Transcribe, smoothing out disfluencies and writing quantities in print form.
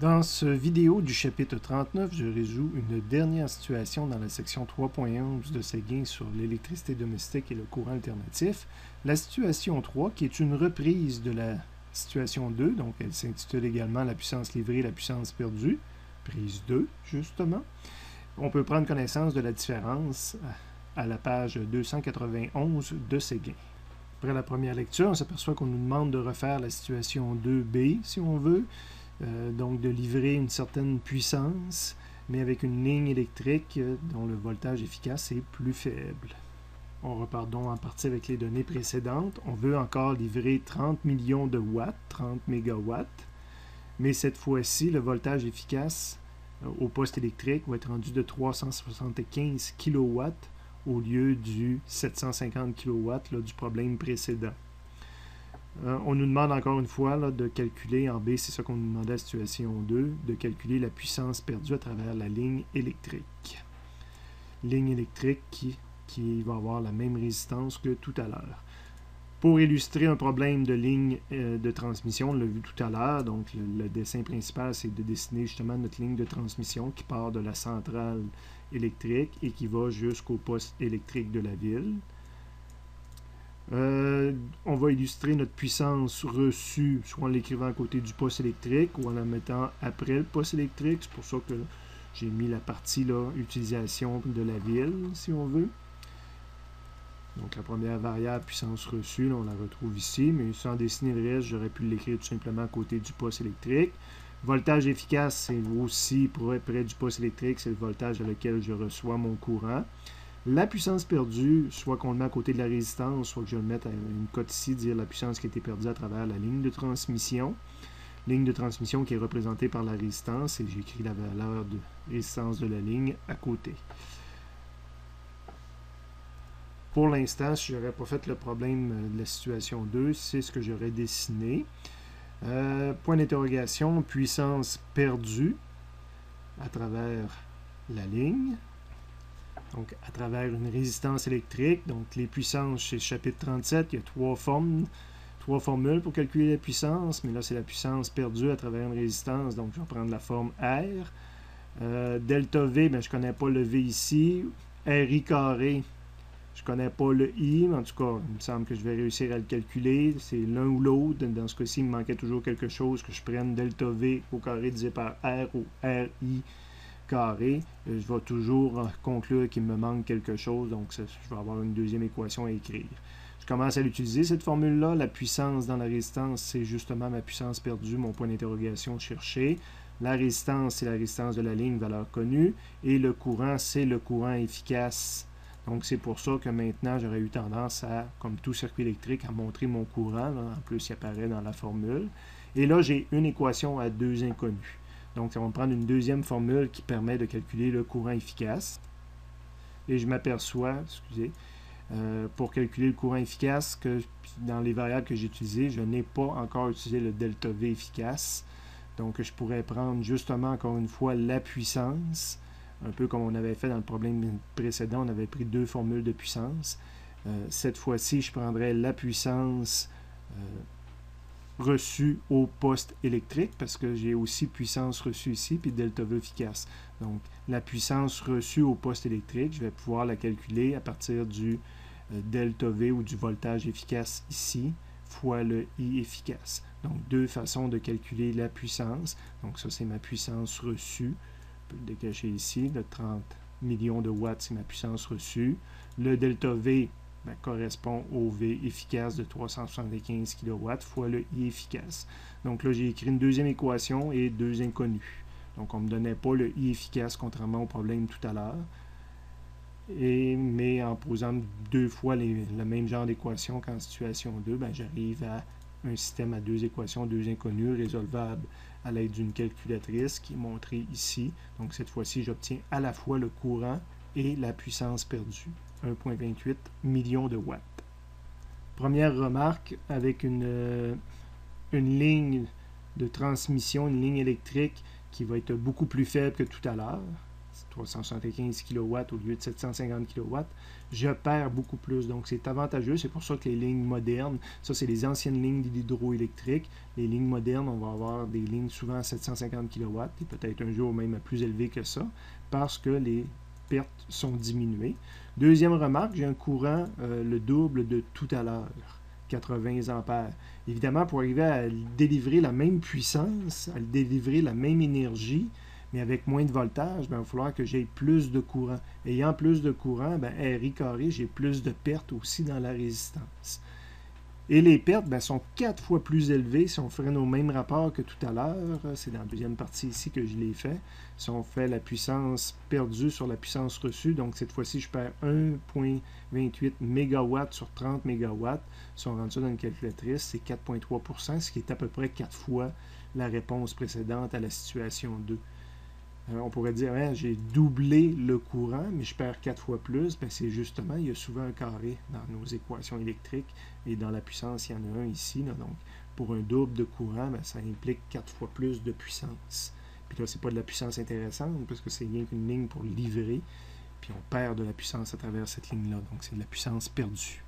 Dans ce vidéo du chapitre 39, je résous une dernière situation dans la section 3.11 de Séguin sur l'électricité domestique et le courant alternatif. La situation 3, qui est une reprise de la situation 2, donc elle s'intitule également la puissance livrée et la puissance perdue, prise 2 justement. On peut prendre connaissance de la différence à la page 291 de Séguin. Après la première lecture, on s'aperçoit qu'on nous demande de refaire la situation 2B, si on veut. Donc de livrer une certaine puissance, mais avec une ligne électrique dont le voltage efficace est plus faible. On repart donc en partie avec les données précédentes. On veut encore livrer 30 millions de watts, 30 mégawatts, mais cette fois-ci, le voltage efficace au poste électrique va être rendu de 375 kW au lieu du 750 kW du problème précédent. On nous demande encore une fois de calculer, en B, c'est ça qu'on nous demandait à la situation 2, de calculer la puissance perdue à travers la ligne électrique. Ligne électrique qui va avoir la même résistance que tout à l'heure. Pour illustrer un problème de ligne de transmission, on l'a vu tout à l'heure, donc le dessin principal, c'est de dessiner justement notre ligne de transmission qui part de la centrale électrique et qui va jusqu'au poste électrique de la ville. On va illustrer notre puissance reçue, soit en l'écrivant à côté du poste électrique ou en la mettant après le poste électrique. C'est pour ça que j'ai mis la partie là, utilisation de la ville, si on veut. Donc la première variable, puissance reçue, là, on la retrouve ici, mais sans dessiner le reste, j'aurais pu l'écrire tout simplement à côté du poste électrique. Voltage efficace, c'est aussi près du poste électrique, c'est le voltage à lequel je reçois mon courant. La puissance perdue, soit qu'on le met à côté de la résistance, soit que je le mette à une cote ici, dire la puissance qui a été perdue à travers la ligne de transmission. Ligne de transmission qui est représentée par la résistance, et j'écris la valeur de résistance de la ligne à côté. Pour l'instant, si je n'aurais pas fait le problème de la situation 2, c'est ce que j'aurais dessiné. Point d'interrogation, puissance perdue à travers la ligne. Donc, à travers une résistance électrique. Donc, les puissances, chez le chapitre 37, il y a trois formules pour calculer la puissance, mais là, c'est la puissance perdue à travers une résistance. Donc, je vais prendre la forme R. Delta V, je ne connais pas le V ici. RI carré, je ne connais pas le I, mais en tout cas, il me semble que je vais réussir à le calculer. C'est l'un ou l'autre. Dans ce cas-ci, il me manquait toujours quelque chose, que je prenne delta V au carré divisé par R ou RI carré, je vais toujours conclure qu'il me manque quelque chose, donc je vais avoir une deuxième équation à écrire. Je commence à l'utiliser, cette formule-là. La puissance dans la résistance, c'est justement ma puissance perdue, mon point d'interrogation cherché. La résistance, c'est la résistance de la ligne, valeur connue. Et le courant, c'est le courant efficace. Donc, c'est pour ça que maintenant, j'aurais eu tendance à, comme tout circuit électrique, à montrer mon courant. Là, en plus, il apparaît dans la formule. Et là, j'ai une équation à deux inconnus. Donc, on va prendre une deuxième formule qui permet de calculer le courant efficace. Et je m'aperçois, pour calculer le courant efficace, que dans les variables que j'ai utilisées, je n'ai pas encore utilisé le delta V efficace. Donc, je pourrais prendre justement, encore une fois, la puissance, un peu comme on avait fait dans le problème précédent, on avait pris deux formules de puissance. Cette fois-ci, je prendrais la puissance reçu au poste électrique, parce que j'ai aussi puissance reçue ici, puis delta V efficace. Donc, la puissance reçue au poste électrique, je vais pouvoir la calculer à partir du delta V ou du voltage efficace ici, fois le I efficace. Donc, deux façons de calculer la puissance. Donc, ça, c'est ma puissance reçue. Je peux le décacher ici. Le 30 millions de watts, c'est ma puissance reçue. Le delta V correspond au V efficace de 375 kW fois le I efficace. Donc là, j'ai écrit une deuxième équation et deux inconnus. Donc, on ne me donnait pas le I efficace, contrairement au problème tout à l'heure. Mais en posant deux fois le même genre d'équation qu'en situation 2, j'arrive à un système à deux équations, deux inconnues, résolvables à l'aide d'une calculatrice qui est montrée ici. Donc, cette fois-ci, j'obtiens à la fois le courant et la puissance perdue. 1,28 millions de watts. Première remarque, avec une ligne de transmission, une ligne électrique qui va être beaucoup plus faible que tout à l'heure. 375 kW au lieu de 750 kW, je perds beaucoup plus. Donc, c'est avantageux. C'est pour ça que les lignes modernes, ça, c'est les anciennes lignes d'hydroélectrique. Les lignes modernes, on va avoir des lignes souvent à 750 kW et peut-être un jour même à plus élevé que ça parce que les pertes sont diminuées. Deuxième remarque, j'ai un courant le double de tout à l'heure, 80 ampères. Évidemment, pour arriver à délivrer la même puissance, à délivrer la même énergie, mais avec moins de voltage, il va falloir que j'aie plus de courant. Ayant plus de courant, RI carré, j'ai plus de pertes aussi dans la résistance. Et les pertes sont 4 fois plus élevées si on ferait nos mêmes rapports que tout à l'heure. C'est dans la deuxième partie ici que je l'ai fait. Si on fait la puissance perdue sur la puissance reçue, donc cette fois-ci, je perds 1,28 MW sur 30 MW. Si on rentre ça dans une calculatrice, c'est 4,3 %, ce qui est à peu près 4 fois la réponse précédente à la situation 2. On pourrait dire, j'ai doublé le courant, mais je perds 4 fois plus. C'est justement, il y a souvent un carré dans nos équations électriques. Et dans la puissance, il y en a un ici. Là, donc, pour un double de courant, ça implique 4 fois plus de puissance. Puis là, ce n'est pas de la puissance intéressante, parce que c'est rien qu'une ligne pour livrer. Puis on perd de la puissance à travers cette ligne-là. Donc, c'est de la puissance perdue.